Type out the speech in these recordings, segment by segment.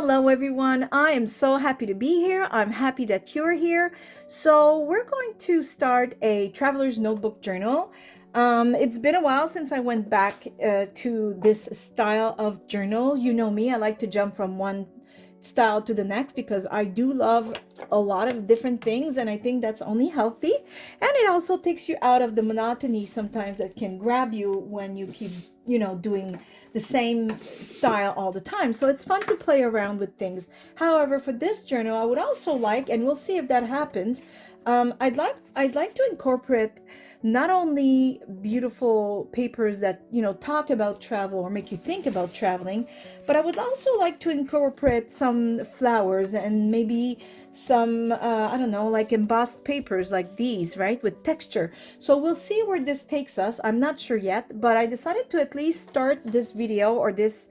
Hello, everyone. I am so happy to be here. I'm happy that you're here. So, we're going to start a traveler's notebook journal. It's been a while since I went back to this style of journal. You know me, I like to jump from one style to the next because I do love a lot of different things, and I think that's only healthy. And it also takes you out of the monotony sometimes that can grab you when you keep, doing the same style all the time. So it's fun to play around with things. However, for this journal, I would also like, and we'll see if that happens, I'd like to incorporate not only beautiful papers that talk about travel or make you think about traveling, but I would also like to incorporate some flowers and maybe some I don't know, like embossed papers like these, right, with texture. So we'll see where this takes us. I'm not sure yet, but I decided to at least start this video, or this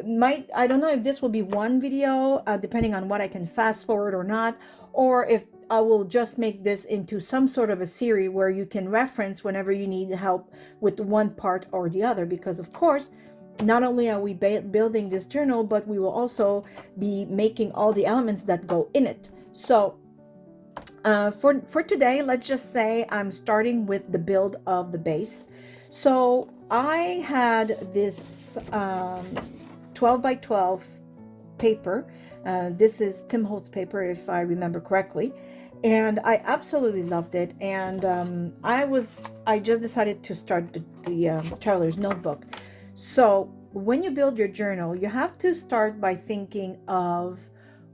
might, I don't know if this will be one video, depending on what I can fast forward or not, or if I will just make this into some sort of a series where you can reference whenever you need help with one part or the other. Because of course, not only are we building this journal, but we will also be making all the elements that go in it. So for today, let's just say I'm starting with the build of the base. So I had this 12 by 12 paper. This is Tim Holtz paper, if I remember correctly, and I absolutely loved it. And I just decided to start the traveler's notebook. So when you build your journal, you have to start by thinking of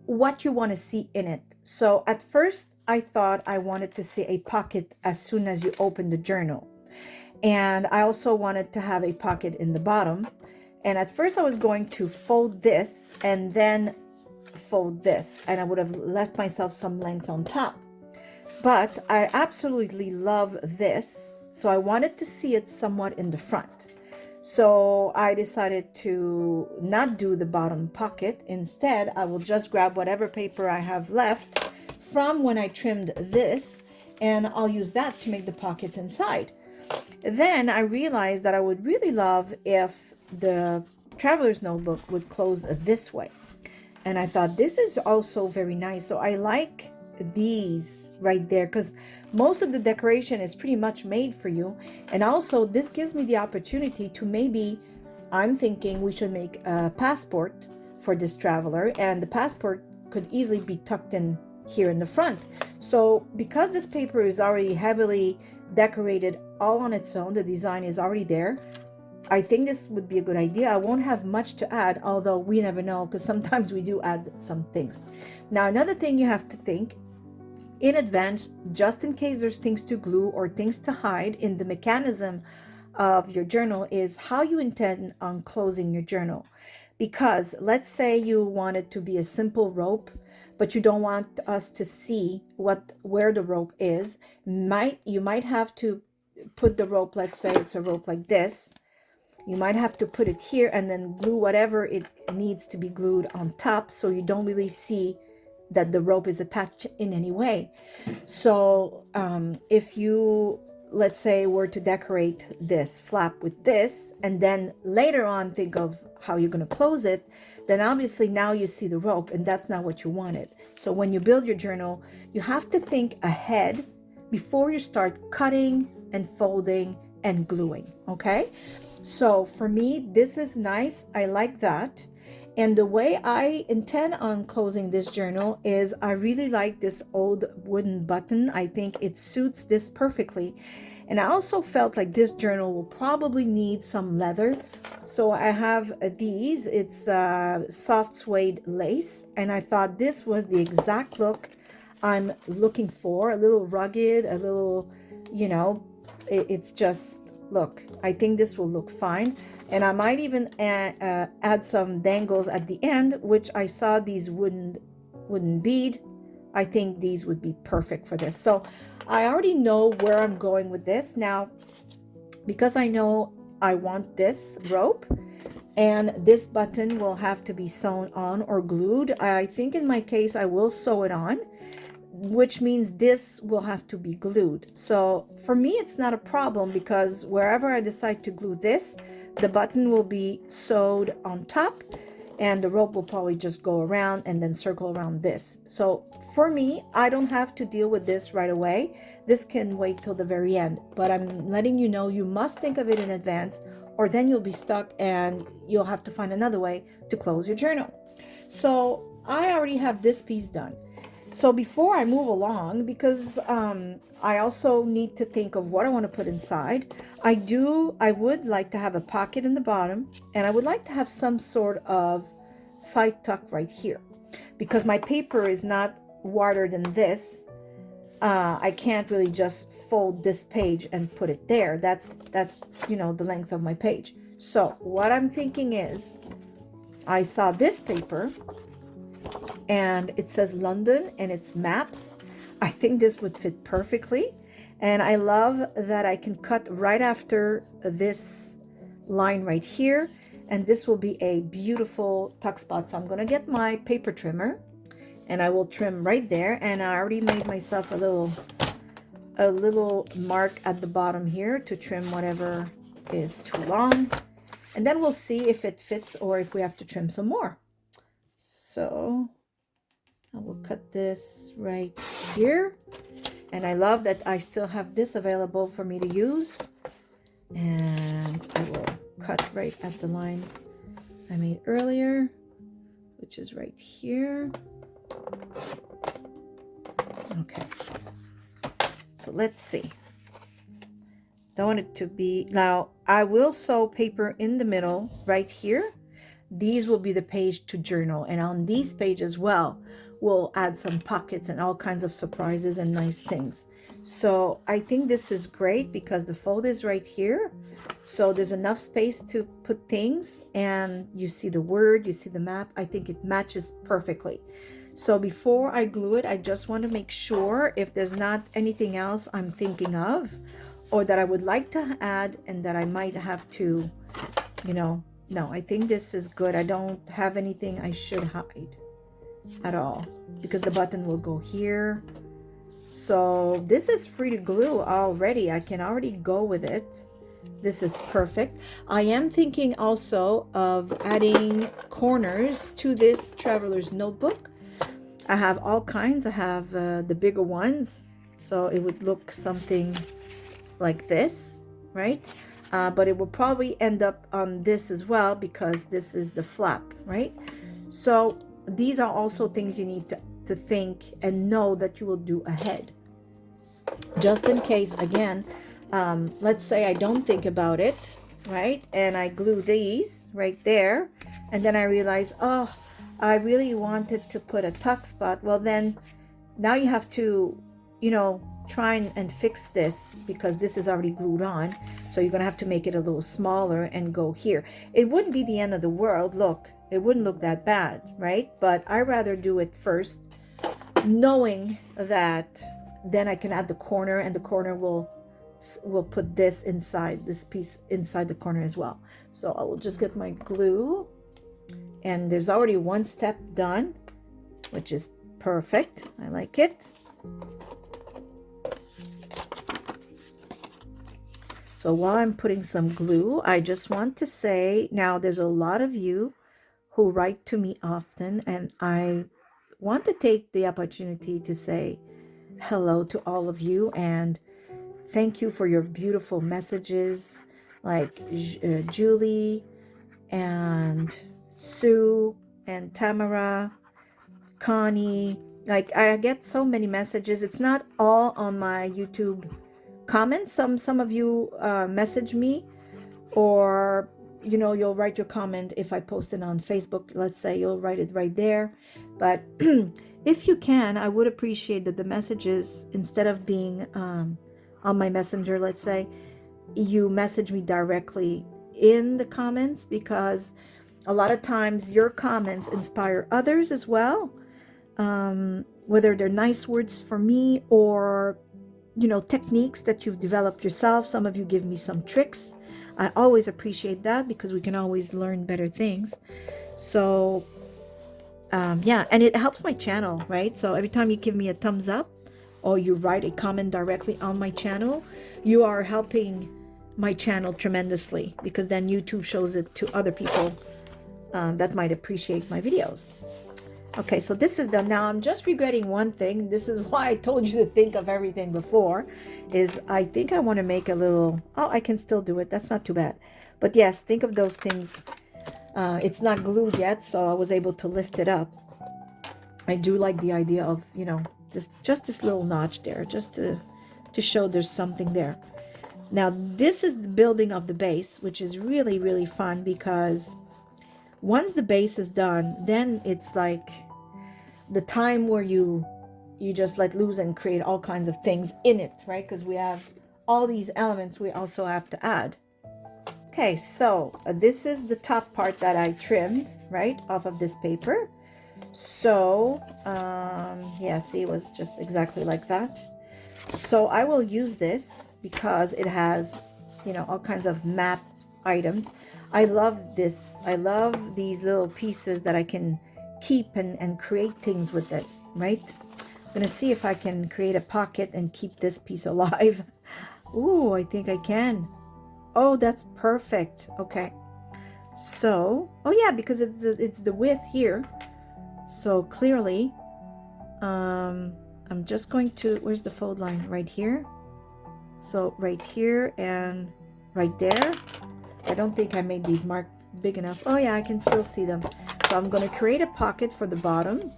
what you want to see in it. So at first, I thought I wanted to see a pocket as soon as you open the journal, and I also wanted to have a pocket in the bottom. And at first I was going to fold this and then fold this, and I would have left myself some length on top. But I absolutely love this, so I wanted to see it somewhat in the front. So I decided to not do the bottom pocket. Instead, I will just grab whatever paper I have left from when I trimmed this, and I'll use that to make the pockets inside. Then I realized that I would really love if the traveler's notebook would close this way. And I thought this is also very nice. So I like these right there because most of the decoration is pretty much made for you. And also this gives me the opportunity to maybe, I'm thinking we should make a passport for this traveler, and the passport could easily be tucked in here in the front. So because this paper is already heavily decorated all on its own, the design is already there, I think this would be a good idea. I won't have much to add, although we never know, because sometimes we do add some things. Now, another thing you have to think in advance, just in case there's things to glue or things to hide in the mechanism of your journal, is how you intend on closing your journal. Because let's say you want it to be a simple rope, but you don't want us to see where the rope is. You might have to put the rope, let's say it's a rope like this. You might have to put it here and then glue whatever it needs to be glued on top, so you don't really see that the rope is attached in any way. So if you, let's say, were to decorate this flap with this, and then later on think of how you're going to close it, then obviously now you see the rope, and that's not what you wanted. So when you build your journal, you have to think ahead before you start cutting and folding and gluing, okay? So for me, this is nice. I like that. And the way I intend on closing this journal is I really like this old wooden button. I think it suits this perfectly. And I also felt like this journal will probably need some leather. So I have these. It's soft suede lace. And I thought this was the exact look I'm looking for. A little rugged, a little, it's just, look, I think this will look fine. And I might even add some dangles at the end, which I saw these wooden bead. I think these would be perfect for this. So I already know where I'm going with this. Now, because I know I want this rope and this button will have to be sewn on or glued, I think in my case I will sew it on, which means this will have to be glued. So for me, it's not a problem, because wherever I decide to glue this, the button will be sewed on top, and the rope will probably just go around and then circle around this. So for me, I don't have to deal with this right away. This can wait till the very end, but I'm letting you know you must think of it in advance, or then you'll be stuck and you'll have to find another way to close your journal. So I already have this piece done. So before I move along, because I also need to think of what I want to put inside, I would like to have a pocket in the bottom, and I would like to have some sort of side tuck right here. Because my paper is not wider than this, I can't really just fold this page and put it there. That's the length of my page. So what I'm thinking is, I saw this paper, and it says London and it's maps. I think this would fit perfectly, and I love that I can cut right after this line right here, and this will be a beautiful tuck spot. So I'm going to get my paper trimmer, and I will trim right there, and I already made myself a little mark at the bottom here to trim whatever is too long, and then we'll see if it fits or if we have to trim some more. So I will cut this right here, and I love that I still have this available for me to use, and I will cut right at the line I made earlier, which is right here. Okay, so let's see. Don't want it to be, now I will sew paper in the middle right here. These will be the page to journal, and on these pages as well, we'll add some pockets and all kinds of surprises and nice things. So I think this is great because the fold is right here, so there's enough space to put things, and you see the word, you see the map. I think it matches perfectly. So before I glue it, I just want to make sure if there's not anything else I'm thinking of or that I would like to add and that I might have to, no, I think this is good. I don't have anything I should hide at all because the button will go here. So this is free to glue already. I can already go with it. This is perfect. I am thinking also of adding corners to this traveler's notebook. I have all kinds. I have the bigger ones, so it would look something like this, right? But it will probably end up on this as well because this is the flap, right? So these are also things you need to think and know that you will do ahead. Just in case, again, let's say I don't think about it, right? And I glue these right there, and then I realize, oh, I really wanted to put a tuck spot. Well, then now you have to, try and fix this because this is already glued on. So you're going to have to make it a little smaller and go here. It wouldn't be the end of the world. Look, it wouldn't look that bad, right? But I rather do it first, knowing that then I can add the corner, and the corner will put this inside, this piece inside the corner as well. So I will just get my glue, and there's already one step done, which is perfect. I like it. So while I'm putting some glue, I just want to say, now there's a lot of you who write to me often, and I want to take the opportunity to say hello to all of you and thank you for your beautiful messages, like Julie and Sue and Tamara, Connie. Like, I get so many messages. It's not all on my YouTube comments. Some of you message me, or you'll write your comment if I post it on Facebook. Let's say you'll write it right there. But if you can, I would appreciate that the messages, instead of being on my messenger, let's say, you message me directly in the comments, because a lot of times your comments inspire others as well, whether they're nice words for me or techniques that you've developed yourself. Some of you give me some tricks. I always appreciate that because we can always learn better things. So yeah, and it helps my channel, right? So every time you give me a thumbs up or you write a comment directly on my channel, you are helping my channel tremendously, because then YouTube shows it to other people that might appreciate my videos. Okay, so this is done. Now I'm just regretting one thing. This is why I told you to think of everything before, is I think I want to make a little, oh, I can still do it. That's not too bad. But yes, think of those things. It's not glued yet, so I was able to lift it up. I do like the idea of, you know, just this little notch there, just to show there's something there. Now, this is the building of the base, which is really, really fun, because once the base is done, then it's like the time where you just let loose and create all kinds of things in it, right? Because we have all these elements we also have to add. Okay, so this is the top part that I trimmed, right, off of this paper. So, yeah, see, it was just exactly like that. So I will use this because it has, you know, all kinds of mapped items. I love this. I love these little pieces that I can keep and create things with it, right? I'm going to see if I can create a pocket and keep this piece alive. Ooh, I think I can. Oh, that's perfect. Okay. So, oh yeah, because it's the width here. So clearly, I'm just going to, where's the fold line? Right here. So right here and right there. I don't think I made these marked big enough. Oh yeah, I can still see them. So I'm going to create a pocket for the bottom.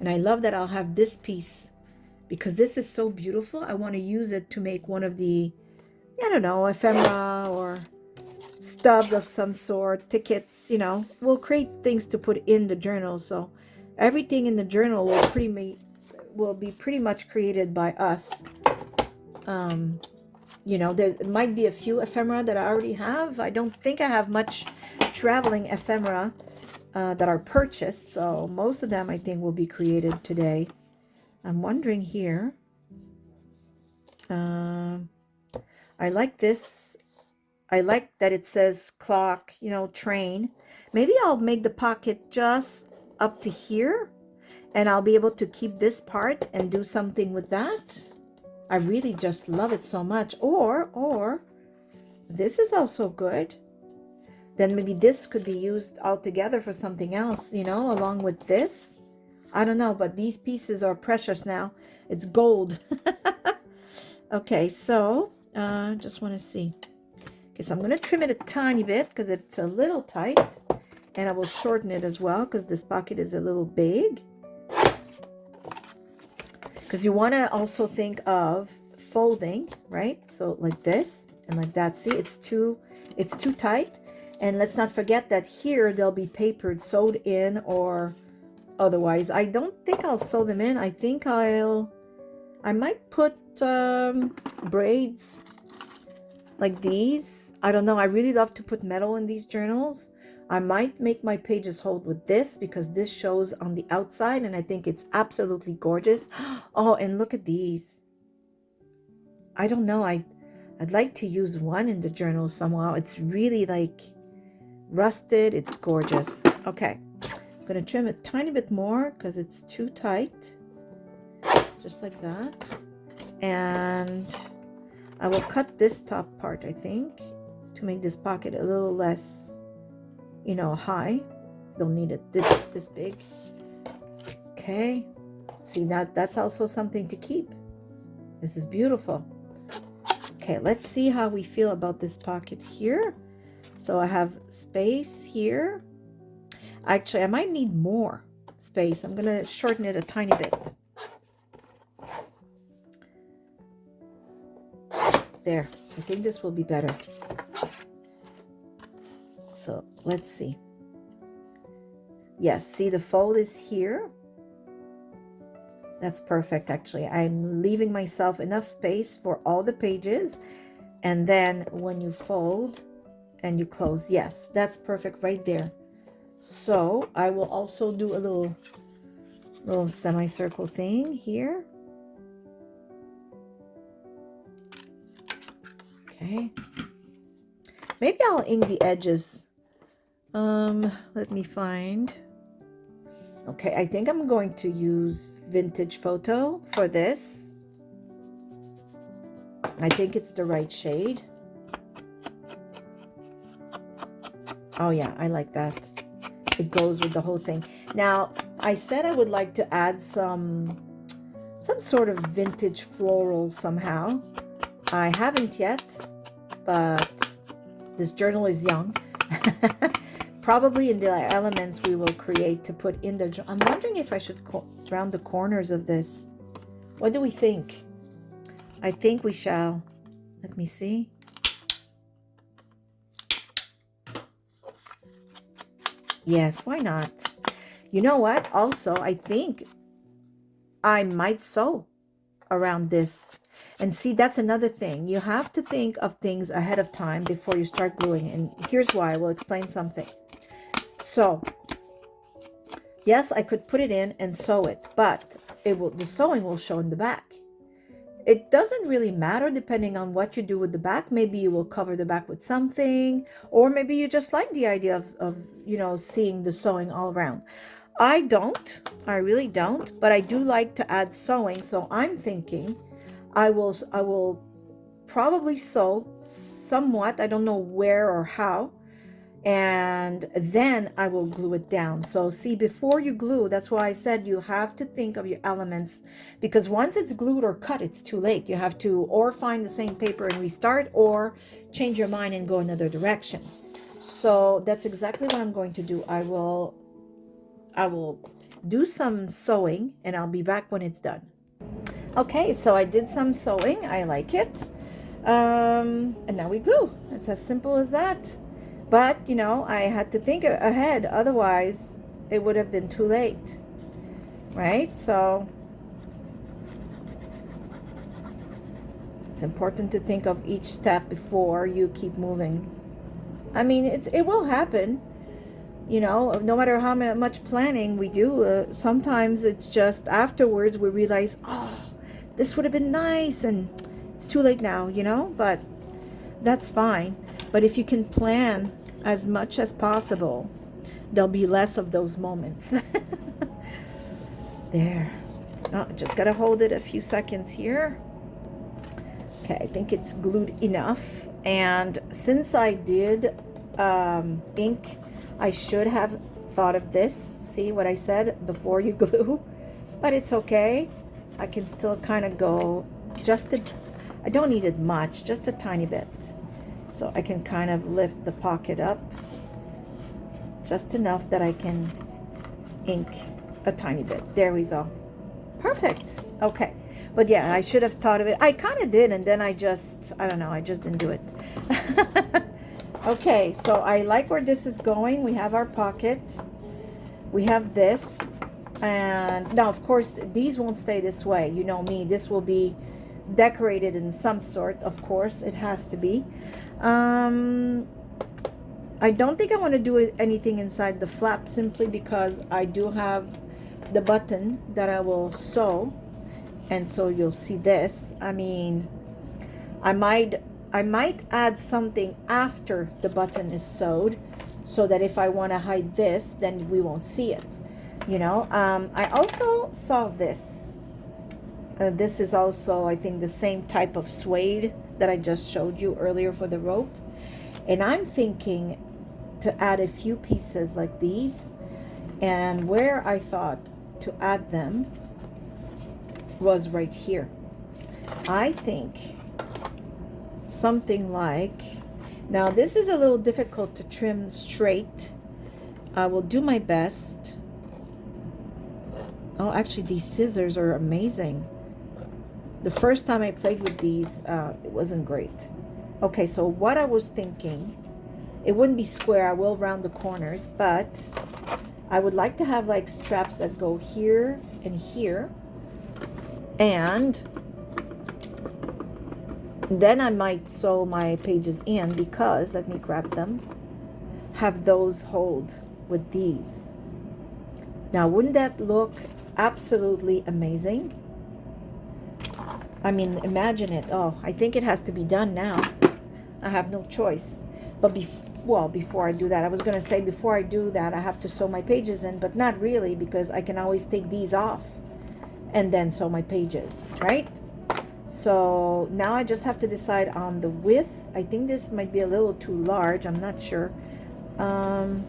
And I love that I'll have this piece because this is so beautiful. I want to use it to make one of the, I don't know, ephemera or stubs of some sort, tickets, you know. We'll create things to put in the journal. So everything in the journal will be pretty much created by us. You know, there might be a few ephemera that I already have. I don't think I have much traveling ephemera that are purchased. So most of them I think will be created today. I'm wondering here. I like this. I like that it says clock, you know, train. Maybe I'll make the pocket just up to here and I'll be able to keep this part and do something with that. I really just love it so much. Or this is also good. Then maybe this could be used all together for something else, you know, along with this. I don't know, but these pieces are precious now. It's gold. Okay, so just want to see. Okay, so I'm going to trim it a tiny bit because it's a little tight. And I will shorten it as well because this pocket is a little big. Because you want to also think of folding, right? So like this and like that. See, it's too tight. And let's not forget that here they'll be papered, sewed in, or otherwise. I don't think I'll sew them in. I think I might put braids like these. I don't know. I really love to put metal in these journals. I might make my pages hold with this because this shows on the outside and I think it's absolutely gorgeous. Oh, and look at these. I don't know. I'd like to use one in the journal somehow. It's really like rusted. It's gorgeous. Okay. I'm going to trim it a tiny bit more because it's too tight. Just like that. And I will cut this top part, I think, to make this pocket a little less, you know, high. Don't need it this big. Okay. See, that's also something to keep. This is beautiful. Okay, let's see how we feel about this pocket here. So I have space here. Actually, I might need more space. I'm going to shorten it a tiny bit. There. I think this will be better. So let's see. Yes, see the fold is here. That's perfect, actually. I'm leaving myself enough space for all the pages. And then when you fold and you close, yes, that's perfect right there. So I will also do a little semicircle thing here. Okay. Maybe I'll ink the edges. Let me find. Okay, I think I'm going to use Vintage Photo for this. I think it's the right shade. Oh yeah, I like that. It goes with the whole thing. Now, I said I would like to add some sort of vintage floral somehow. I haven't yet, but this journal is young. Probably in the elements we will create to put in the journal. I'm wondering if I should round the corners of this. What do we think? I think we shall. Let me see. Yes, why not? You know what? Also, I think I might sew around this. And see, that's another thing. You have to think of things ahead of time before you start gluing. And here's why. I will explain something. So, yes, I could put it in and sew it, but the sewing will show in the back. It doesn't really matter depending on what you do with the back. Maybe you will cover the back with something, or maybe you just like the idea of seeing the sewing all around. I don't. I really don't, but I do like to add sewing, so I'm thinking I will probably sew somewhat. I don't know where or how. And then I will glue it down. So see, before you glue, that's why I said you have to think of your elements, because once it's glued or cut, it's too late. You have to or find the same paper and restart, or change your mind and go another direction. So that's exactly what I'm going to do. I will do some sewing and I'll be back when it's done. Okay, so I did some sewing. I like it. And now we glue. It's as simple as that. But, I had to think ahead. Otherwise, it would have been too late. Right? So, it's important to think of each step before you keep moving. I mean, it will happen. No matter how much planning we do, sometimes it's just afterwards we realize, oh, this would have been nice, and it's too late now, but that's fine. But if you can plan as much as possible, there'll be less of those moments. There. Oh, just gotta hold it a few seconds here. Okay, I think it's glued enough. And since I did ink, I should have thought of this. See what I said before you glue? But it's okay. I can still kind of go I don't need it much, just a tiny bit. So I can kind of lift the pocket up just enough that I can ink a tiny bit. There we go. Perfect. Okay. But yeah, I should have thought of it. I kind of did, and then I don't know, I just didn't do it. Okay, so I like where this is going. We have our pocket. We have this. And now, of course, these won't stay this way. You know me. This will be decorated in some sort. Of course, it has to be. I don't think I want to do anything inside the flap, simply because I do have the button that I will sew. And so you'll see this. I mean, I might add something after the button is sewed, so that if I want to hide this, then we won't see it. I also saw this. This is also, I think, the same type of suede that I just showed you earlier for the rope. And I'm thinking to add a few pieces like these. And where I thought to add them was right here. I think something like, now this is a little difficult to trim straight. I will do my best. Oh, actually, these scissors are amazing. The first time I played with these, it wasn't great. Okay, so what I was thinking, it wouldn't be square. I will round the corners, but I would like to have like straps that go here and here. And then I might sew my pages in, because, let me grab them, have those hold with these. Now, wouldn't that look absolutely amazing? I mean, imagine it. Oh, I think it has to be done now. I have no choice. But before I do that, I was going to say before I do that, I have to sew my pages in, but not really, because I can always take these off and then sew my pages, right? So now I just have to decide on the width. I think this might be a little too large. I'm not sure. Um,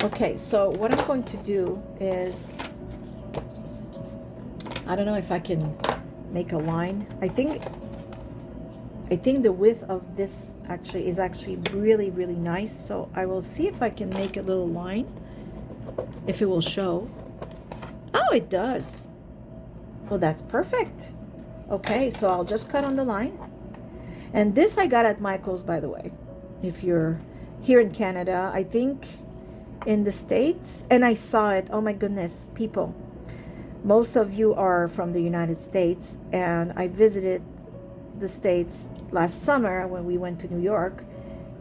okay, so what I'm going to do is, I don't know if I can make a line. I think the width of this actually is actually really, really nice. So I will see if I can make a little line, if it will show. Oh, it does. Well, that's perfect. Okay, so I'll just cut on the line. And this I got at Michael's, by the way. If you're here in Canada, I think in the States, and I saw it. Oh my goodness, people. Most of you are from the United States, and I visited the States last summer when we went to New York.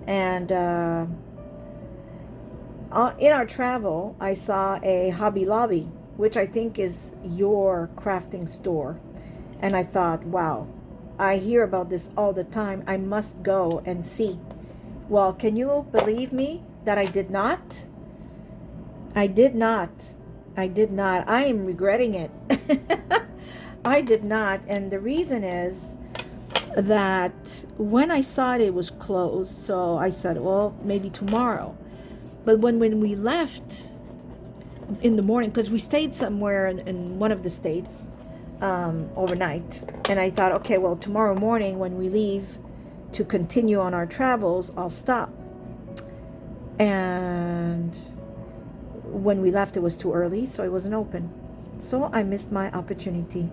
And in our travel, I saw a Hobby Lobby, which I think is your crafting store. And I thought, wow, I hear about this all the time. I must go and see. Well, can you believe me that I did not? I did not. I did not. I am regretting it. I did not. And the reason is that when I saw it, it was closed. So I said, well, maybe tomorrow. But when we left in the morning, because we stayed somewhere in one of the states overnight, and I thought, okay, well, tomorrow morning when we leave to continue on our travels, I'll stop. And when we left, it was too early, so it wasn't open. So I missed my opportunity.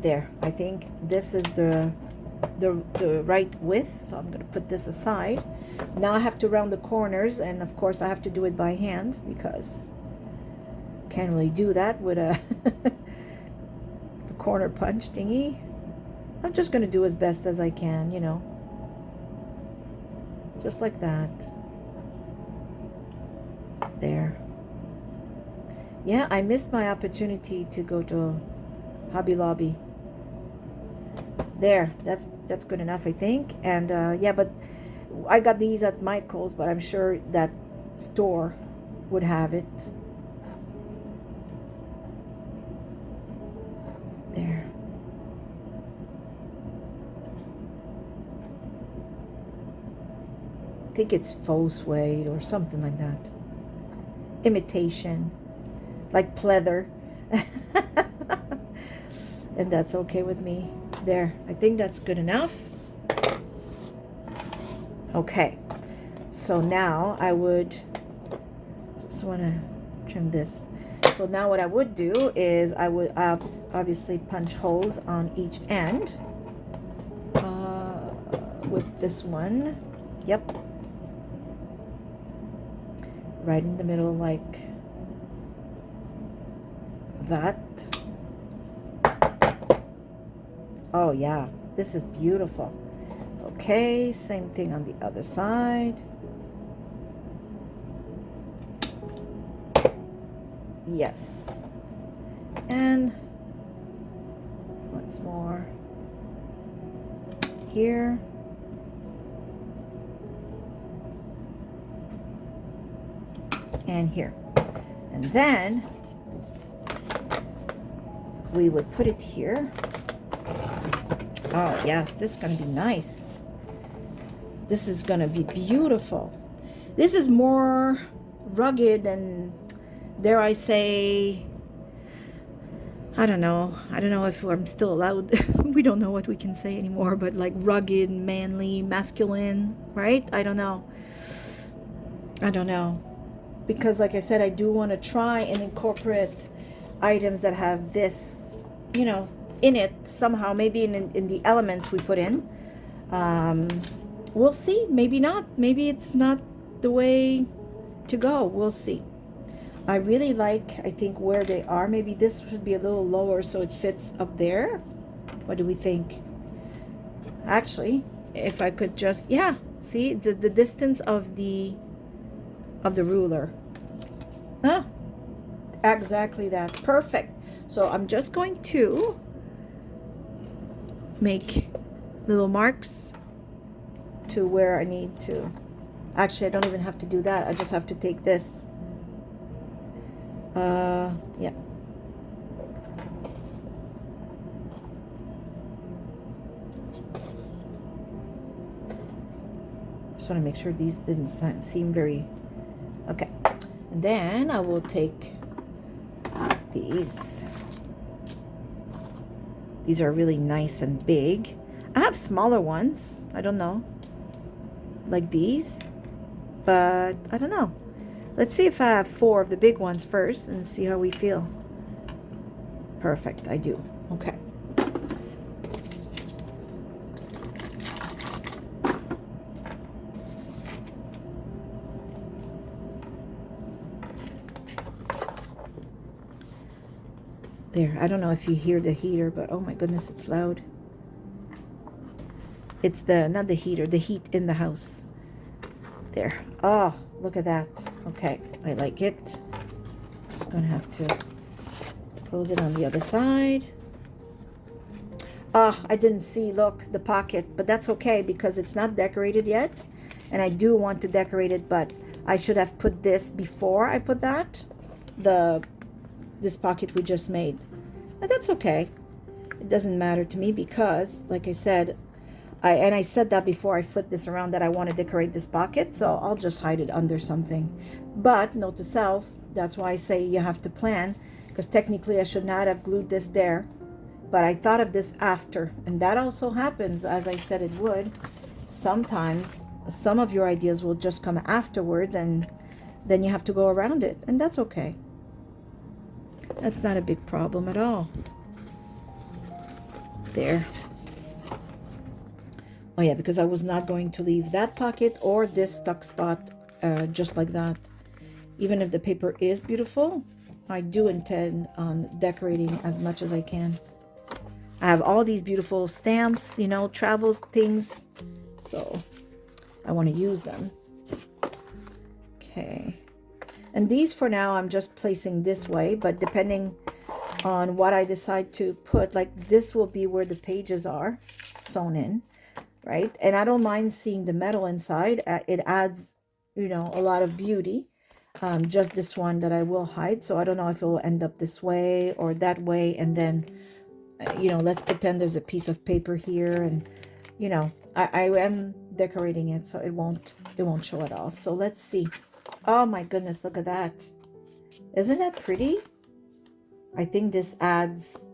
There, I think this is the right width, so I'm going to put this aside. Now I have to round the corners, and of course I have to do it by hand because can't really do that with a the corner punch thingy. I'm just going to do as best as I can, you know, just like that. There. Yeah, I missed my opportunity to go to Hobby Lobby. There, that's good enough, I think. And yeah, but I got these at Michael's, but I'm sure that store would have it. There. I think it's faux suede or something like that. Imitation, like pleather. And that's okay with me. There, I think that's good enough. Okay, so now I would just want to trim this. So now what I would do is I would obviously punch holes on each end with this one. Yep, right in the middle like that. Oh yeah, this is beautiful. Okay, same thing on the other side. Yes. And once more here. And here. And then we would put it here. Oh yes, this is going to be nice. This is going to be beautiful. This is more rugged and, dare I say, I don't know if I'm still allowed. We don't know what we can say anymore, but like rugged, manly, masculine, right? I don't know. Because like I said, I do want to try and incorporate items that have this, you know, in it somehow, maybe in the elements we put in. We'll see. Maybe not. Maybe it's not the way to go. We'll see. I really like, I think, where they are. Maybe this should be a little lower so it fits up there. What do we think? Actually, if I could just, yeah, see the distance of the ruler. Huh? Exactly that. Perfect. So I'm just going to make little marks to where I need to. Actually, I don't even have to do that. I just have to take this. Yeah. just want to make sure these didn't seem very... Okay. And then I will take these. These are really nice and big. I have smaller ones. I don't know. Like these. But I don't know. Let's see if I have 4 of the big ones first and see how we feel. Perfect. I do. Okay. There, I don't know if you hear the heater, but oh my goodness, it's loud. It's not the heater, the heat in the house. There. Oh, look at that. Okay, I like it. Just gonna have to close it on the other side. Ah, I didn't see, look, the pocket, but that's okay because it's not decorated yet. And I do want to decorate it, but I should have put this before I put that. This pocket we just made. But that's okay. It doesn't matter to me because, like I said, I said that before I flipped this around that I want to decorate this pocket, so I'll just hide it under something. But note to self, that's why I say you have to plan, because technically I should not have glued this there, but I thought of this after, and that also happens, as I said it would. Sometimes some of your ideas will just come afterwards, and then you have to go around it, and that's okay. That's not a big problem at all. There. Oh yeah, because I was not going to leave that pocket or this stuck spot just like that. Even if the paper is beautiful, I do intend on decorating as much as I can. I have all these beautiful stamps, you know, travel things, so I want to use them. Okay. And these for now, I'm just placing this way, but depending on what I decide to put, like this will be where the pages are sewn in, right? And I don't mind seeing the metal inside. It adds, you know, a lot of beauty. Just this one that I will hide. So I don't know if it will end up this way or that way. And then, you know, let's pretend there's a piece of paper here. And, you know, I am decorating it, so it won't show at all. So let's see. Oh my goodness, look at that. Isn't that pretty? I think this adds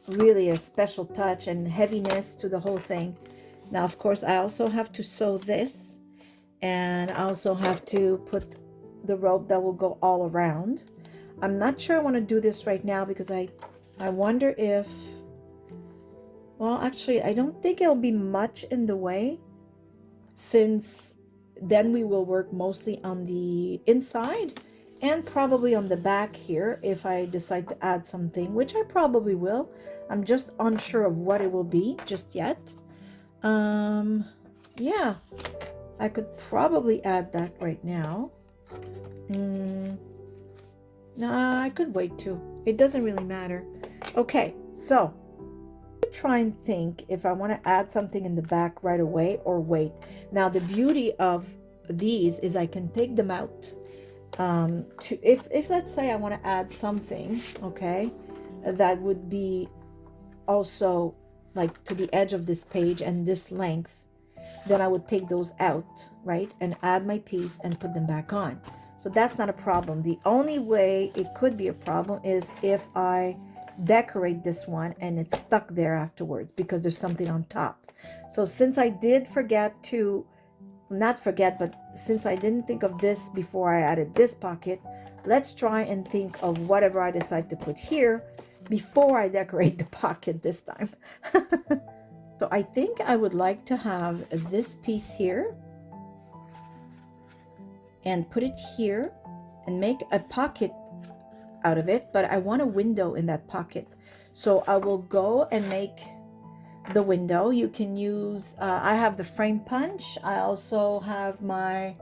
really a special touch and heaviness to the whole thing. Now, of course, I also have to sew this, and I also have to put the rope that will go all around. I'm not sure I want to do this right now because I wonder if, well, actually, I don't think it'll be much in the way, since then we will work mostly on the inside and probably on the back here if I decide to add something, which I probably will. I'm just unsure of what it will be just yet. Yeah, I could probably add that right now. Nah, I could wait too. It doesn't really matter. Okay, so try and think if I want to add something in the back right away or wait. Now the beauty of these is I can take them out to if let's say I want to add something, okay, that would be also like to the edge of this page and this length, then I would take those out, right, and add my piece and put them back on. So that's not a problem. The only way it could be a problem is if I decorate this one and it's stuck there afterwards because there's something on top. So since I did forget to, not forget, but since I didn't think of this before I added this pocket, let's try and think of whatever I decide to put here before I decorate the pocket this time. So I think I would like to have this piece here and put it here and make a pocket out of it, but I want a window in that pocket. So I will go and make the window. You can use, I have the frame punch. I also have my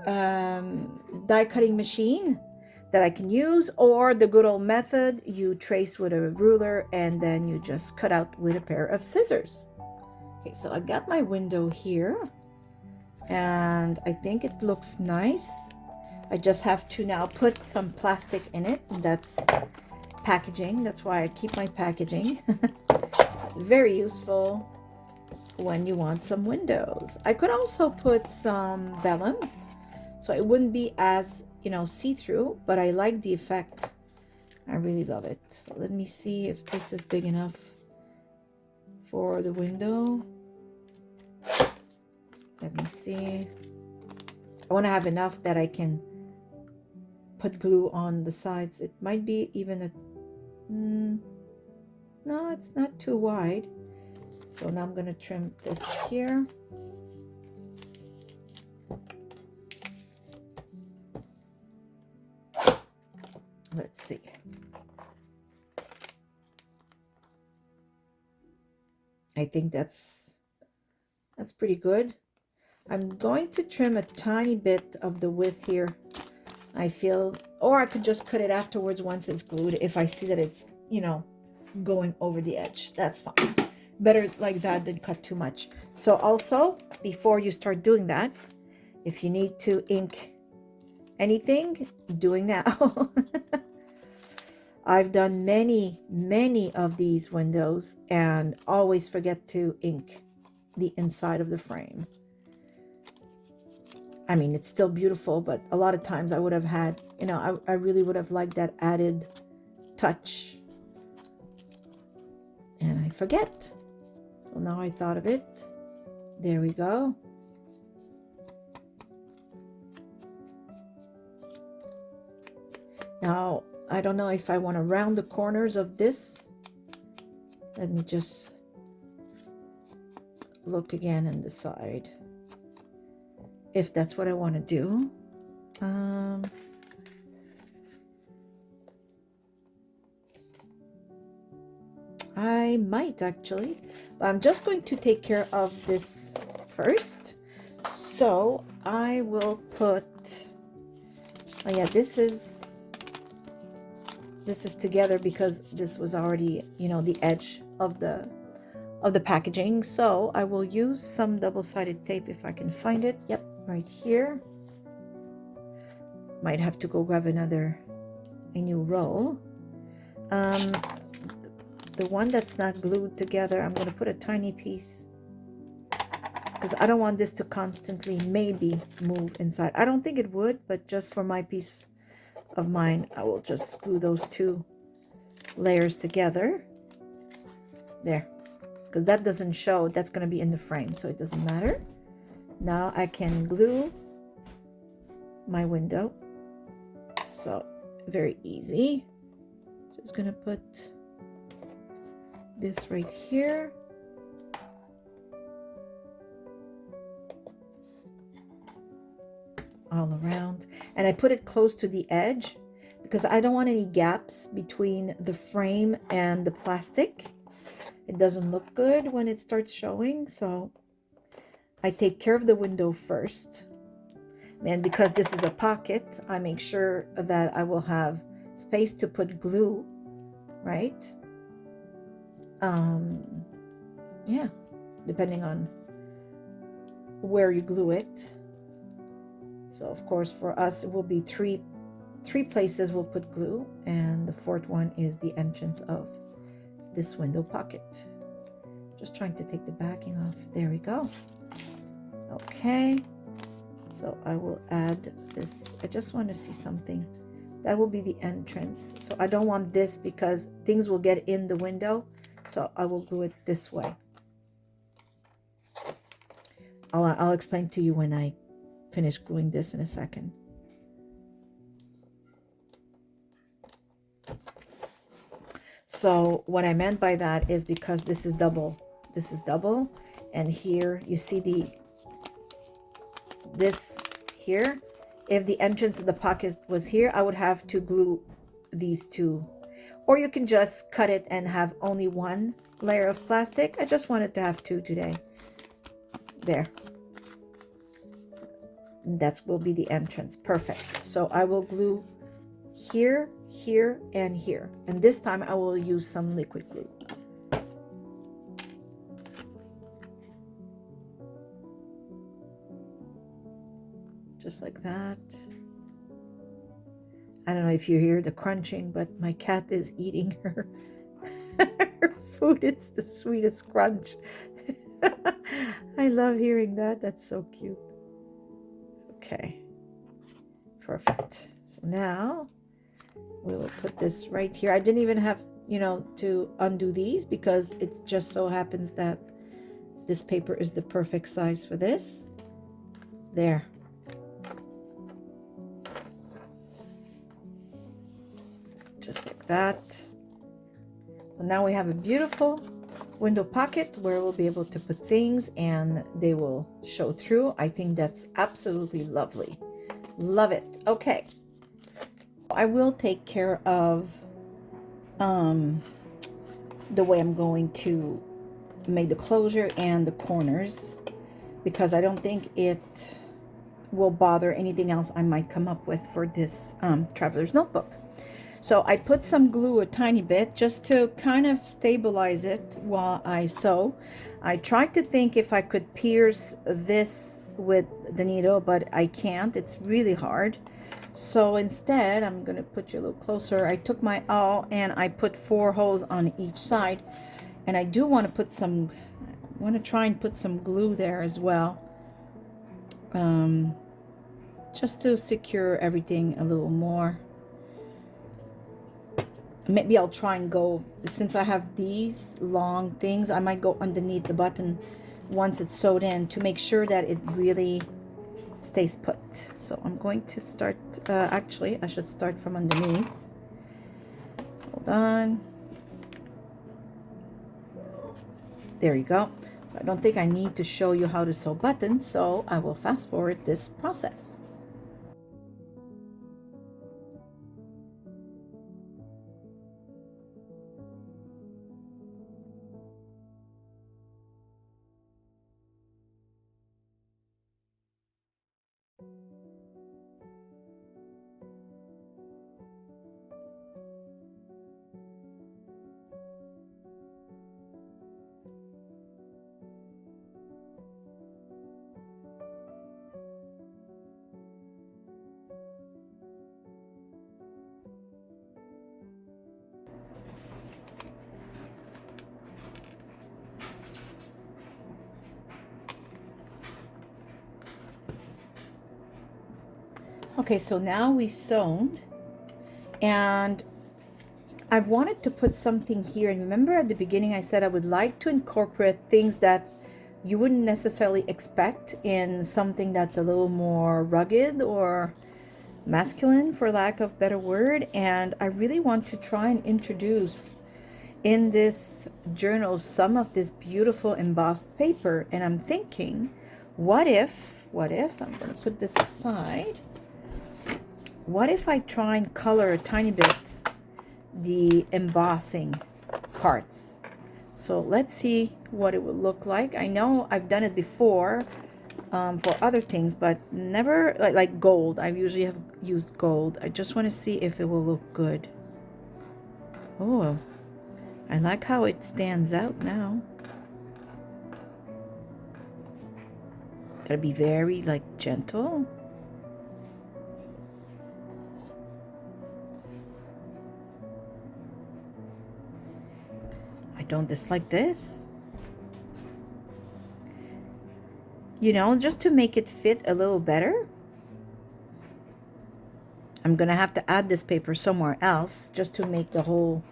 die cutting machine that I can use, or the good old method, you trace with a ruler and then you just cut out with a pair of scissors. Okay, so I got my window here and I think it looks nice. I just have to now put some plastic in it. That's packaging. That's why I keep my packaging. It's very useful. when you want some windows. I could also put some vellum so it wouldn't be as, see-through, but I like the effect. I really love it. So let me see if this is big enough for the window. Let me see. I want to have enough that I can put glue on the sides. It might be even a no, it's not too wide. So now I'm going to trim this here. Let's see. I think that's pretty good. I'm going to trim a tiny bit of the width here. I feel, or I could just cut it afterwards once it's glued if I see that it's, going over the edge. That's fine. Better like that than cut too much. So also, before you start doing that, if you need to ink anything, doing now. I've done many of these windows and always forget to ink the inside of the frame. I mean, it's still beautiful, but a lot of times I would have had, I really would have liked that added touch. And I forget. So now I thought of it. There we go. Now, I don't know if I want to round the corners of this. Let me just look again and decide if that's what I want to do. I might actually, but I'm just going to take care of this first. So I will put, oh yeah, this is together because this was already, the edge of the packaging. So I will use some double-sided tape if I can find it. Yep, right here. Might have to go grab a new roll. The one that's not glued together, I'm going to put a tiny piece because I don't want this to constantly maybe move inside. I don't think it would, but just for my peace of mind, I will just glue those two layers together. There, because that doesn't show, that's going to be in the frame, so it doesn't matter. Now I can glue my window. So very easy. Just going to put this right here. All around, and I put it close to the edge because I don't want any gaps between the frame and the plastic. It doesn't look good when it starts showing, so I take care of the window first. And because this is a pocket, I make sure that I will have space to put glue, right? Yeah, depending on where you glue it. So of course for us it will be three places we'll put glue, and the fourth one is the entrance of this window pocket. Just trying to take the backing off. There we go. Okay, so I will add this. I just want to see something. That will be the entrance. So I don't want this because things will get in the window, so I will glue it this way. I'll explain to you when I finish gluing this in a second. So what I meant by that is because this is double, and here you see this here. If the entrance of the pocket was here, I would have to glue these two, or you can just cut it and have only one layer of plastic. I just wanted to have two today. There. That will be the entrance. Perfect. So I will glue here, here, and here, and this time I will use some liquid glue. Just like that. I don't know if you hear the crunching, but my cat is eating her her food. It's the sweetest crunch. I love hearing that. That's so cute. Okay, perfect. So now we will put this right here. I didn't even have, to undo these because it just so happens that this paper is the perfect size for this. There. Just like that. So now we have a beautiful window pocket where we'll be able to put things and they will show through. I think that's absolutely lovely. Love it. Okay. I will take care of the way I'm going to make the closure and the corners, because I don't think it will bother anything else I might come up with for this traveler's notebook. So I put some glue a tiny bit just to kind of stabilize it while I sew. I tried to think if I could pierce this with the needle, but I can't. It's really hard. So instead, I'm going to put you a little closer. I took my awl and I put 4 holes on each side. And I do want to put some, I want to try and put some glue there as well. Just to secure everything a little more. Maybe I'll try and go, since I have these long things, I might go underneath the button once it's sewed in to make sure that it really stays put. So I'm going to start, actually I should start from underneath. Hold on. There you go. So I don't think I need to show you how to sew buttons, so I will fast forward this process. Okay, so now we've sewn, and I've wanted to put something here. And remember at the beginning I said I would like to incorporate things that you wouldn't necessarily expect in something that's a little more rugged or masculine, for lack of a better word. And I really want to try and introduce in this journal some of this beautiful embossed paper. And I'm thinking, what if I'm going to put this aside, what if I try and color a tiny bit the embossing parts? So let's see what it would look like. I know I've done it before for other things, but never like gold. I usually have used gold. I just want to see if it will look good. Oh, I like how it stands out now. Gotta be very like gentle. I don't dislike this. You know, just to make it fit a little better. I'm gonna have to add this paper somewhere else just to make the whole,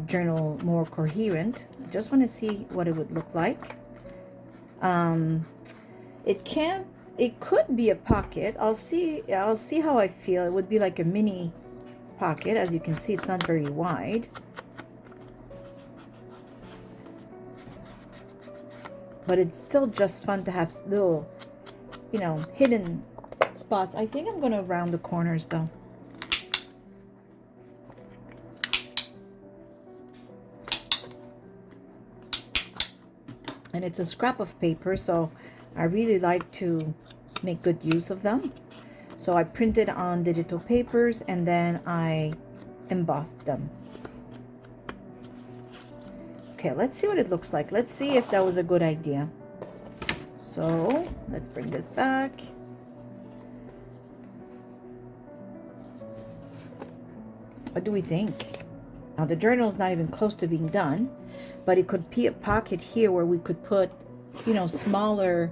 journal more coherent. I just want to see what it would look like. It could be a pocket. I'll see how I feel. It would be like a mini pocket. As you can see, it's not very wide. But it's still just fun to have little, hidden spots. I think I'm going to round the corners though. And it's a scrap of paper, so I really like to make good use of them. So I printed on digital papers and then I embossed them. Okay, let's see what it looks like. Let's see if that was a good idea. So let's bring this back. What do we think? Now the journal is not even close to being done, but it could be a pocket here where we could put you know, smaller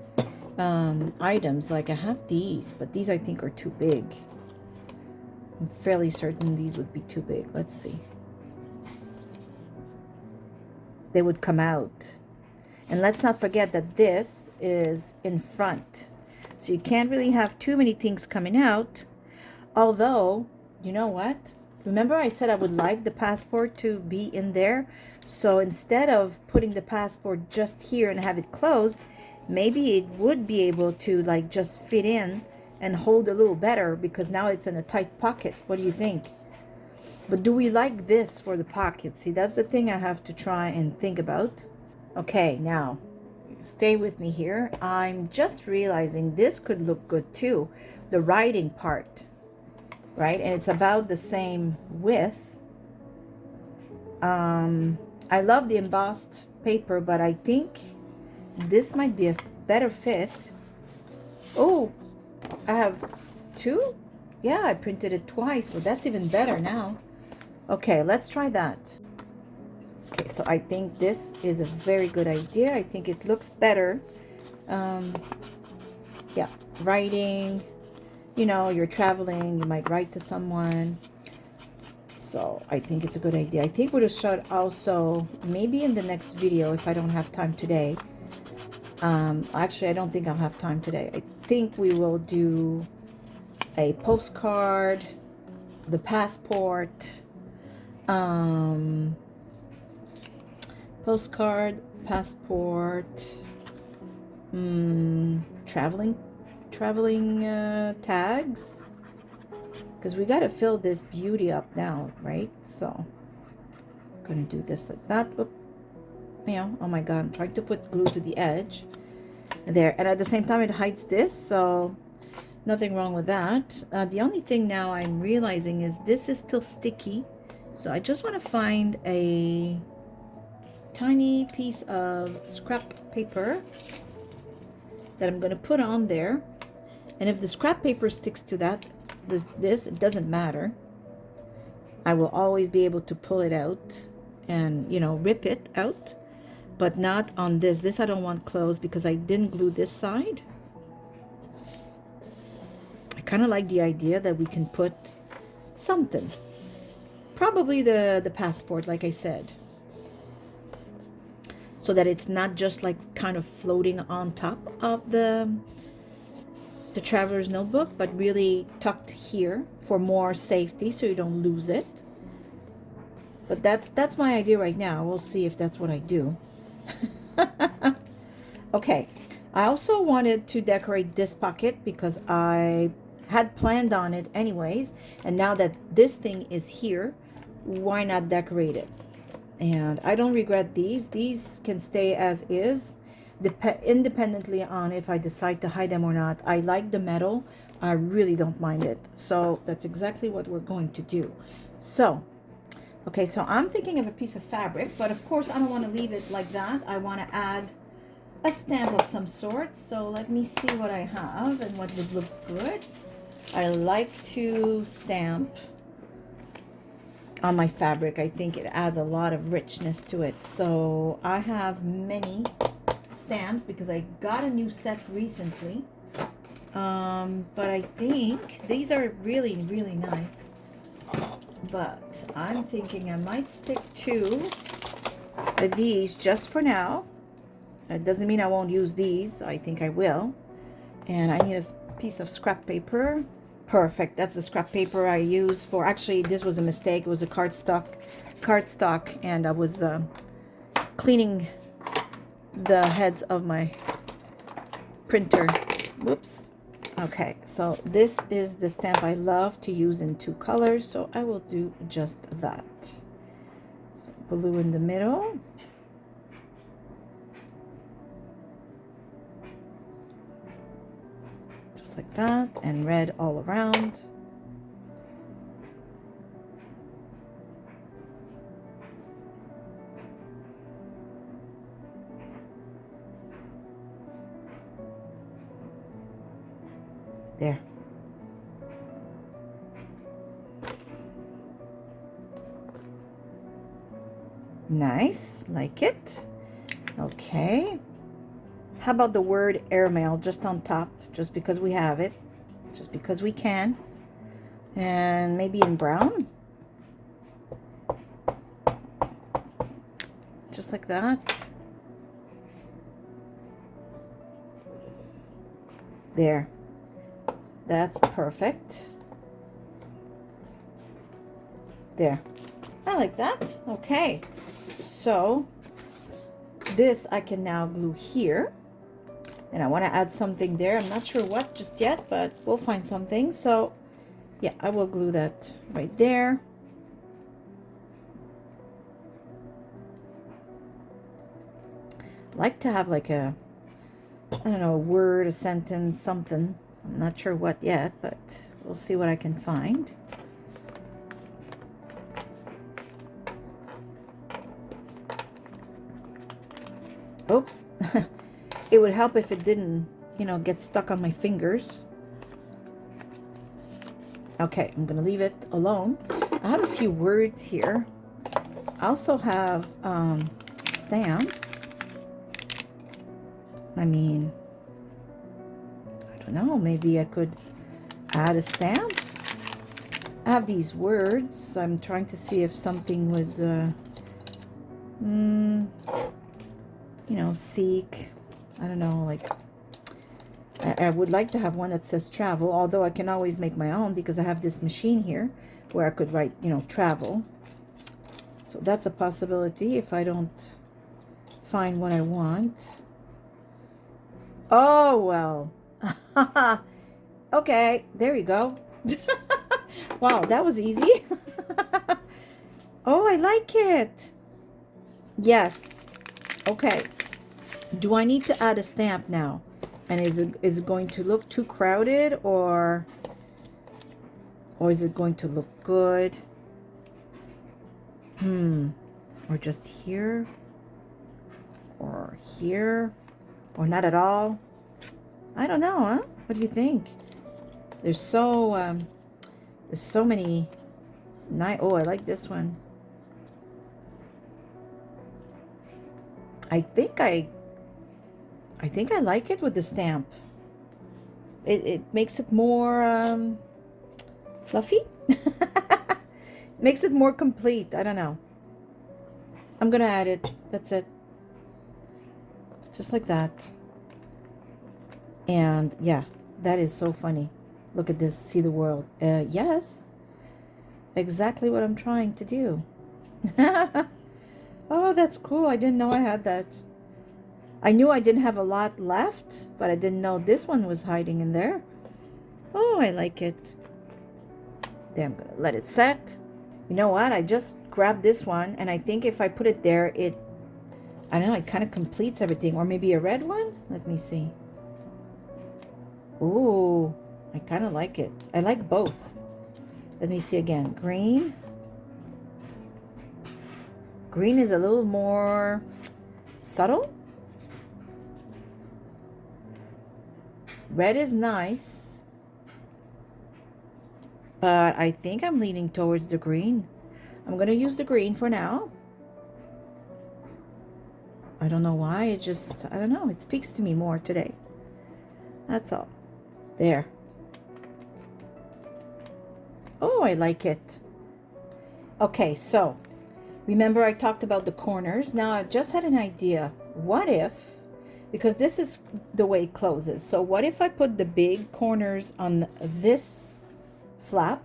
items. Like I have these, but these I think are too big. I'm fairly certain these would be too big. Let's see. They would come out. And let's not forget that this is in front. So you can't really have too many things coming out. Although, you know what? Remember I said I would like the passport to be in there? So instead of putting the passport just here and have it closed, maybe it would be able to like just fit in and hold a little better because now it's in a tight pocket. What do you think? But do we like this for the pocket? See, that's the thing I have to try and think about. Okay, now stay with me here. I'm just realizing this could look good too. The writing part, right? And it's about the same width. I love the embossed paper, but I think this might be a better fit. Oh, I have two? Yeah, I printed it twice, so that's even better now. Okay, let's try that. Okay, so I think this is a very good idea. I think it looks better. Yeah, writing, you know, you're traveling, you might write to someone. So I think it's a good idea. I think we'll start also, maybe in the next video if I don't have time today. Actually, I don't think I'll have time today. I think we will do a postcard, the passport, postcard, passport, traveling tags, because we got to fill this beauty up now, right? So I'm gonna do this like that. Whoop. You know, oh my god, I'm trying to put glue to the edge there, and at the same time it hides this, so nothing wrong with that. The only thing now I'm realizing is this is still sticky, so I just want to find a tiny piece of scrap paper that I'm going to put on there, and if the scrap paper sticks to that, this it doesn't matter. I will always be able to pull it out and, you know, rip it out, but not on this I don't want closed because I didn't glue this side. I kind of like the idea that we can put something, probably the passport, like I said, so that it's not just like kind of floating on top of the traveler's notebook, but really tucked here for more safety so you don't lose it. But that's my idea right now. We'll see if that's what I do. Okay, I also wanted to decorate this pocket because I had planned on it anyways, and now that this thing is here, why not decorate it? And I don't regret these can stay as is, independently on if I decide to hide them or not. I like the metal, I really don't mind it, so that's exactly what we're going to do. So okay, so I'm thinking of a piece of fabric, but of course I don't want to leave it like that. I want to add a stamp of some sort. So let me see what I have and what would look good. I like to stamp on my fabric. I think it adds a lot of richness to it. So I have many stamps because I got a new set recently. But I think these are really, really nice. But I'm thinking I might stick to these just for now. It doesn't mean I won't use these. I think I will. And I need a piece of scrap paper. Perfect. That's the scrap paper I use for, actually this was a mistake. It was a cardstock, and I was cleaning the heads of my printer. Whoops. Okay, so this is the stamp I love to use in 2 colors, so I will do just that. So blue in the middle. Just like that, and red all around. There. Nice, like it. Okay. how about the word airmail just on top, just because we have it, just because we can. And maybe in brown, just like that. There, that's perfect. There, I like that. Okay, so this I can now glue here, and I want to add something there. I'm not sure what just yet, but we'll find something. So yeah, I will glue that right there. I like to have like a, I don't know, a word, a sentence, something. I'm not sure what yet, but we'll see what I can find. Oops. It would help if it didn't, you know, get stuck on my fingers. Okay, I'm gonna leave it alone. I have a few words here. I also have stamps. I mean, I don't know, maybe I could add a stamp. I have these words, so I'm trying to see if something would, you know, seek. I don't know, like, I would like to have one that says travel, although I can always make my own because I have this machine here where I could write, you know, travel. So that's a possibility if I don't find what I want. Oh, well. Okay, there you go. Wow, that was easy. Oh, I like it. Yes. Okay. Do I need to add a stamp now? And is it going to look too crowded, or is it going to look good? Or just here, or here, or not at all? I don't know, huh? What do you think? There's so many nice. Oh, I like this one. I think I like it with the stamp. It makes it more fluffy. Makes it more complete. I don't know. I'm gonna add it. That's it. Just like that. And yeah, that is so funny. Look at this. See the world. Yes. Exactly what I'm trying to do. Oh, that's cool. I didn't know I had that. I knew I didn't have a lot left, but I didn't know this one was hiding in there. Oh, I like it. There, I'm gonna let it set. You know what? I just grabbed this one, and I think if I put it there, I don't know, it kind of completes everything. Or maybe a red one? Let me see. Ooh, I kind of like it. I like both. Let me see again. Green. Green is a little more subtle. Red is nice, but I think I'm leaning towards the green. I'm going to use the green for now. I don't know why. It just, I don't know. It speaks to me more today. That's all. There. Oh, I like it. Okay, so remember I talked about the corners. Now I just had an idea. What if, because this is the way it closes, so what if I put the big corners on this flap,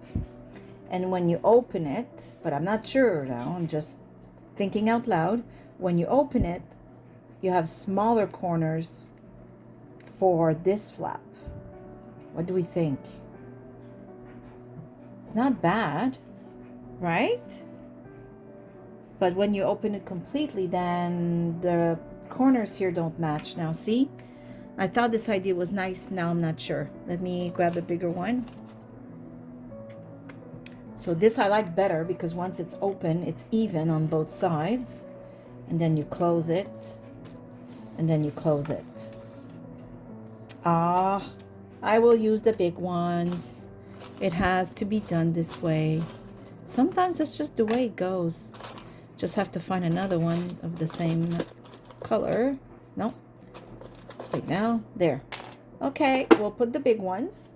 and when you open it, but I'm not sure now, I'm just thinking out loud, when you open it, you have smaller corners for this flap. What do we think? It's not bad, right? But when you open it completely, then the corners here don't match. Now see, I thought this idea was nice. Now I'm not sure. Let me grab a bigger one. So this I like better because once it's open, it's even on both sides, and then you close it, and then you close it. I will use the big ones. It has to be done this way. Sometimes it's just the way it goes. Just have to find another one of the same color. Nope. Wait, now, there. Okay, we'll put the big ones.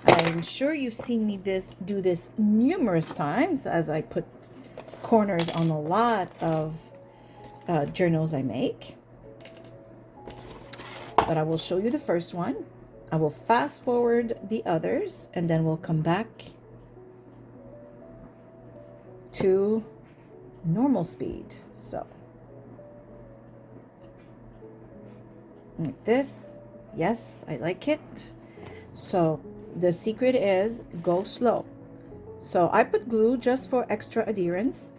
I'm sure you've seen me do this numerous times as I put corners on a lot of journals I make. But I will show you the first one. I will fast forward the others, and then we'll come back to normal speed. So, like this. Yes, I like it. So, the secret is go slow. So, I put glue just for extra adherence,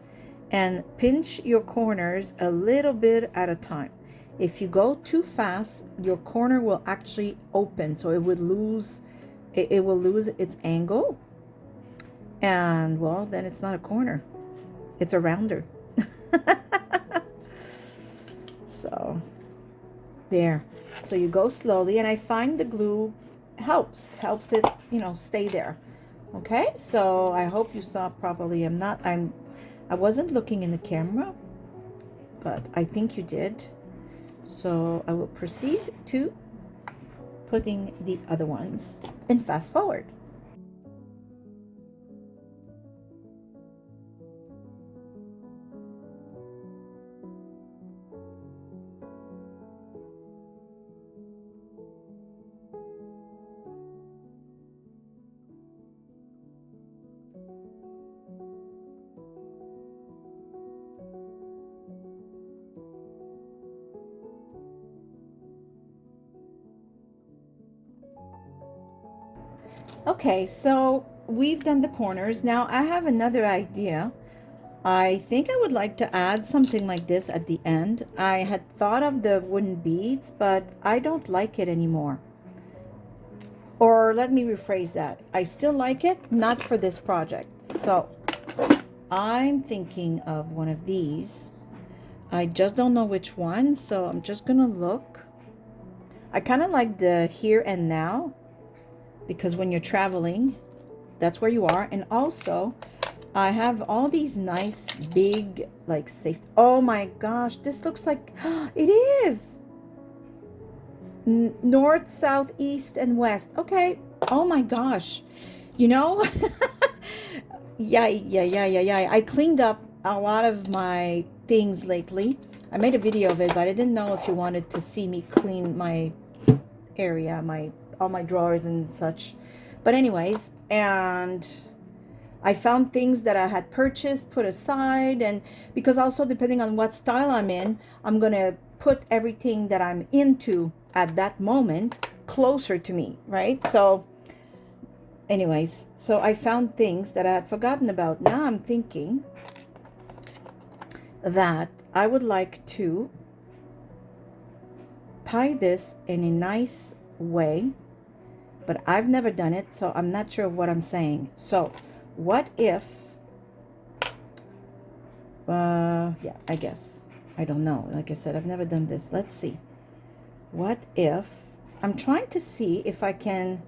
and pinch your corners a little bit at a time. If you go too fast, your corner will actually open, so it will lose its angle, and well, then it's not a corner, it's a rounder. So there. So you go slowly, and I find the glue helps it, stay there. Okay, so I hope you saw properly. I wasn't looking in the camera, but I think you did. So I will proceed to putting the other ones and fast forward. Okay, so we've done the corners. Now I have another idea. I think I would like to add something like this at the end. I had thought of the wooden beads, but I don't like it anymore. Or let me rephrase that. I still like it, not for this project. So I'm thinking of one of these. I just don't know which one, so I'm just gonna look. I kind of like the here and now, because when you're traveling, that's where you are. And also, I have all these nice big, like, safe. Oh my gosh, this looks like it is north, south, east, and west. Okay. Oh my gosh, you know. Yeah. I cleaned up a lot of my things lately. I made a video of it, but I didn't know if you wanted to see me clean my area, all my drawers and such. But anyways, and I found things that I had purchased, put aside, and because also depending on what style I'm in, I'm gonna put everything that I'm into at that moment closer to me, right? So anyways, so I found things that I had forgotten about. Now I'm thinking that I would like to tie this in a nice way, but I've never done it, so I'm not sure what I'm saying. So what if, yeah, I guess, I don't know. Like I said, I've never done this. Let's see. What if, I'm trying to see if I can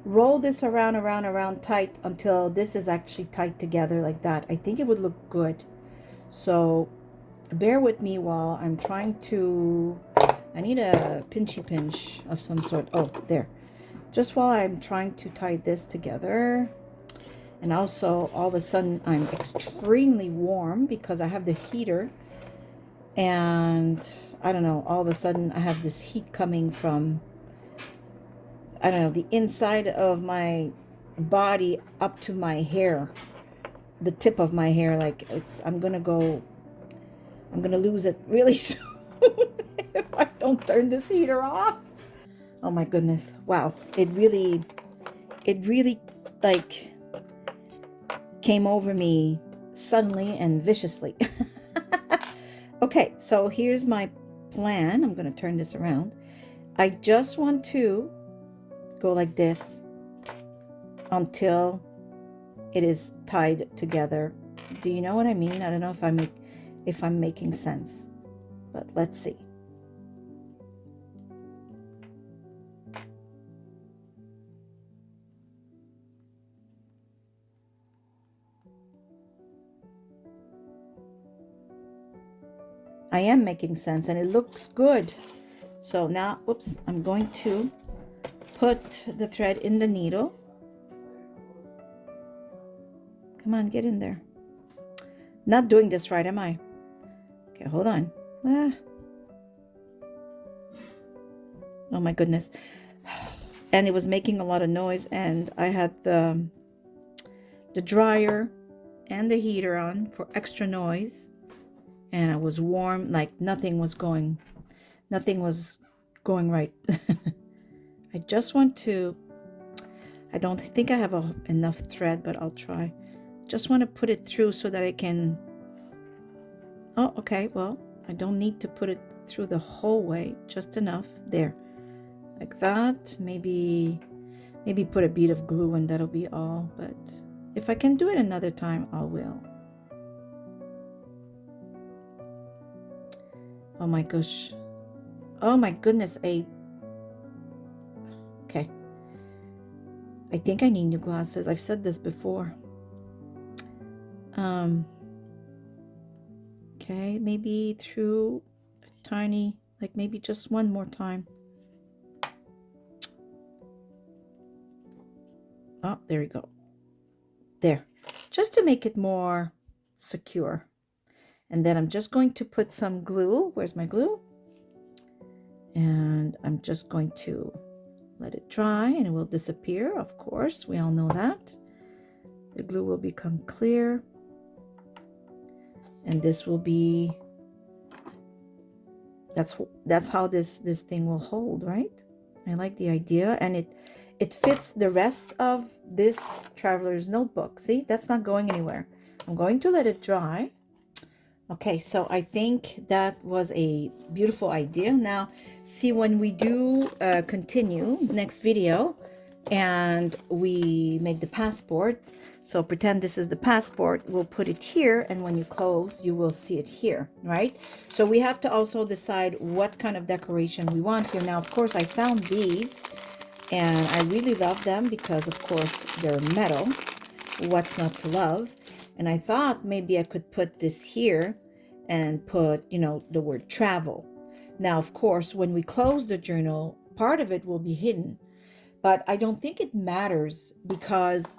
roll this around tight until this is actually tight together like that. I think it would look good. So bear with me while I'm trying to, I need a pinchy pinch of some sort. Oh, there. Just while I'm trying to tie this together. And also, all of a sudden, I'm extremely warm because I have the heater. And I don't know, all of a sudden, I have this heat coming from, I don't know, the inside of my body up to my hair, the tip of my hair. Like, I'm gonna lose it really soon if I don't turn this heater off. Oh my goodness. Wow. It really like came over me suddenly and viciously. Okay, so here's my plan. I'm going to turn this around. I just want to go like this until it is tied together. Do you know what I mean? I don't know if I'm making sense, but let's see. I am making sense, and it looks good. So now, oops, I'm going to put the thread in the needle. Come on, get in there. Not doing this right, am I? Okay, hold on. Oh my goodness. And it was making a lot of noise, and I had the dryer and the heater on for extra noise, and I was warm, like nothing was going right. I just want to, I don't think I have enough thread, but I'll try. Just want to put it through so that I can, oh, okay, well, I don't need to put it through the whole way, just enough there, like that. Maybe put a bead of glue and that'll be all, but if I can do it another time, I will. Oh my gosh. Oh my goodness. Okay. I think I need new glasses. I've said this before. Okay, maybe through a tiny, like maybe just one more time. Oh, there we go. There. Just to make it more secure. And then I'm just going to put some glue. Where's my glue? And I'm just going to let it dry and it will disappear. Of course, we all know that. The glue will become clear. And this will be, that's how this thing will hold, right? I like the idea, and it fits the rest of this traveler's notebook. See, that's not going anywhere. I'm going to let it dry. Okay, so I think that was a beautiful idea. Now, see, when we do continue next video and we make the passport, so pretend this is the passport, we'll put it here, and when you close, you will see it here, right? So we have to also decide what kind of decoration we want here. Now, of course, I found these, and I really love them because, of course, they're metal. What's not to love? And I thought maybe I could put this here and put, you know, the word travel. Now, of course, when we close the journal, part of it will be hidden, but I don't think it matters because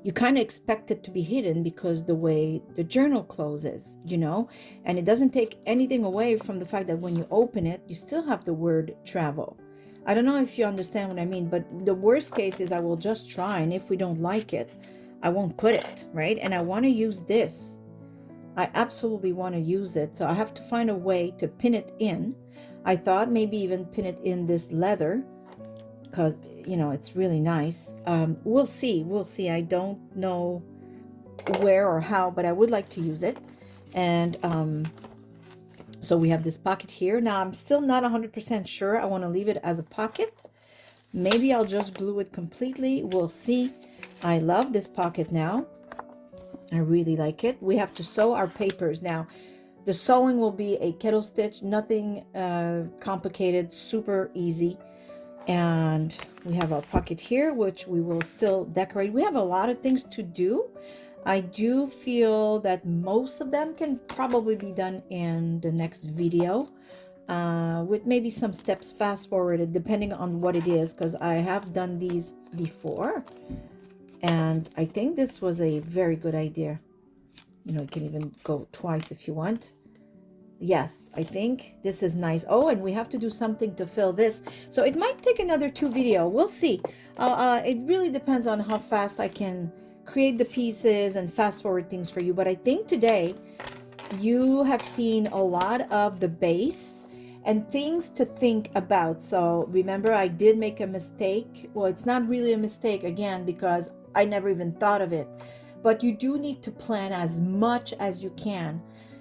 you kind of expect it to be hidden because the way the journal closes, you know, and it doesn't take anything away from the fact that when you open it, you still have the word travel. I don't know if you understand what I mean, but the worst case is I will just try, and if we don't like it, I won't put it, right? And I want to use this. I absolutely want to use it. So I have to find a way to pin it in. I thought maybe even pin it in this leather because, you know, it's really nice. We'll see. We'll see. I don't know where or how, but I would like to use it. And so we have this pocket here. Now, I'm still not 100% sure. I want to leave it as a pocket. Maybe I'll just glue it completely. We'll see. I love this pocket now. I really like it. We have to sew our papers now. The sewing will be a kettle stitch, nothing complicated, super easy. And we have our pocket here, which we will still decorate. We have a lot of things to do. I do feel that most of them can probably be done in the next video, with maybe some steps fast forwarded depending on what it is, because I have done these before. And I think this was a very good idea. You know, you can even go twice if you want. Yes, I think this is nice. Oh, and we have to do something to fill this. So it might take another 2 videos. We'll see. It really depends on how fast I can create the pieces and fast forward things for you. But I think today you have seen a lot of the base and things to think about. So remember, I did make a mistake. Well, it's not really a mistake, again, because I never even thought of it. But you do need to plan as much as you can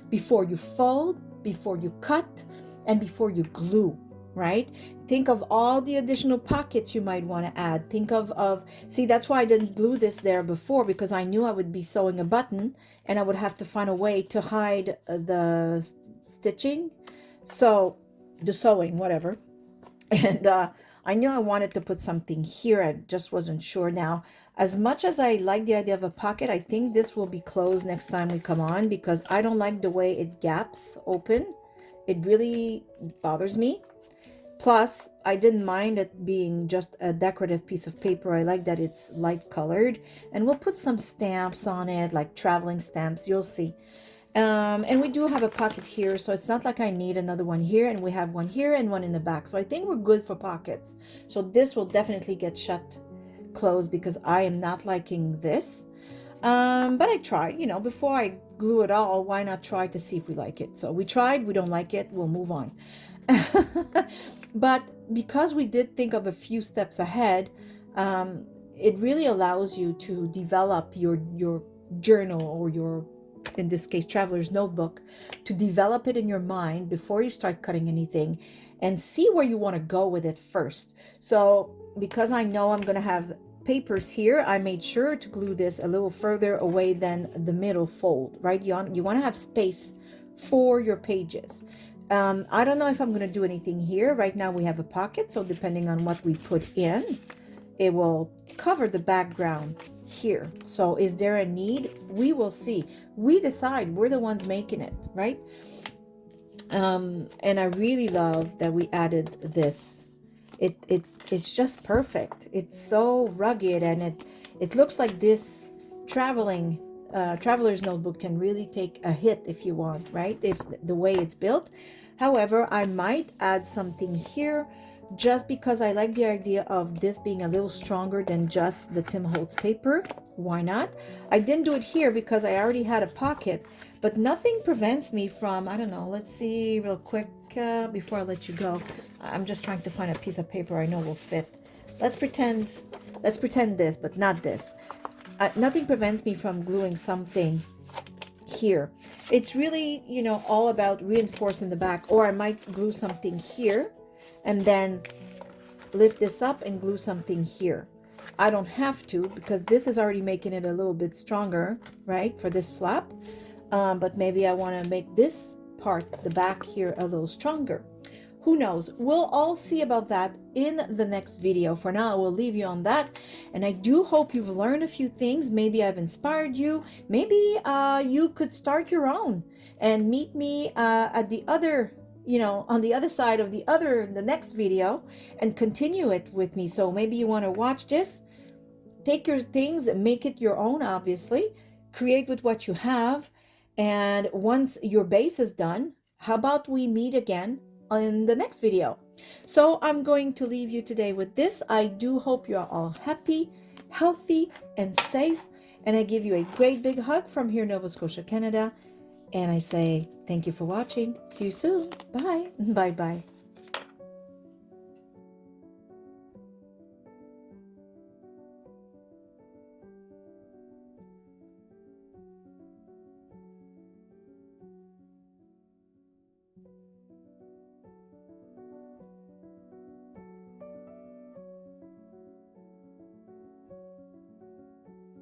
before you fold, before you cut, and before you glue, right? Think of all the additional pockets you might want to add. Think of, see, that's why I didn't glue this there before, because I knew I would be sewing a button and I would have to find a way to hide the stitching. So the sewing, whatever. And I knew I wanted to put something here. I just wasn't sure. Now, as much as I like the idea of a pocket, I think this will be closed next time we come on, because I don't like the way it gaps open. It really bothers me. Plus, I didn't mind it being just a decorative piece of paper. I like that it's light colored. And we'll put some stamps on it, like traveling stamps, you'll see. And we do have a pocket here, so it's not like I need another one here, and we have one here and one in the back. So I think we're good for pockets. So this will definitely get shut closed because I am not liking this. But I tried, you know, before I glue it all, why not try to see if we like it? So we tried, we don't like it, we'll move on. But because we did think of a few steps ahead, it really allows you to develop your journal, or your, in this case, traveler's notebook, to develop it in your mind before you start cutting anything, and see where you want to go with it first. So because I know I'm going to have papers here, I made sure to glue this a little further away than the middle fold, right? You want to have space for your pages. I don't know if I'm going to do anything here. Right now we have a pocket, so depending on what we put in, it will cover the background here. So is there a need? We will see. We decide. We're the ones making it, right? And I really love that we added this. It's just perfect. It's so rugged, and it looks like this traveler's notebook can really take a hit if you want, right? If the way it's built. However, I might add something here just because I like the idea of this being a little stronger than just the Tim Holtz paper. Why not? I didn't do it here because I already had a pocket, but nothing prevents me from, I don't know, let's see real quick before I let you go. I'm just trying to find a piece of paper I know will fit. Let's pretend this, but not this. Nothing prevents me from gluing something here. It's really, you know, all about reinforcing the back. Or I might glue something here and then lift this up and glue something here. I don't have to, because this is already making it a little bit stronger, right, for this flap. But maybe I want to make this part, the back here, a little stronger. Who knows? We'll all see about that in the next video. For now, I will leave you on that. And I do hope you've learned a few things. Maybe I've inspired you. Maybe you could start your own and meet me at the other, you know, on the other side of the next video, and continue it with me. So maybe you want to watch this, take your things, make it your own, obviously, create with what you have. And once your base is done, how about we meet again in the next video? So I'm going to leave you today with this. I do hope you're all happy, healthy, and safe. And I give you a great big hug from here, Nova Scotia, Canada. And I say thank you for watching. See you soon. Bye. Bye-bye.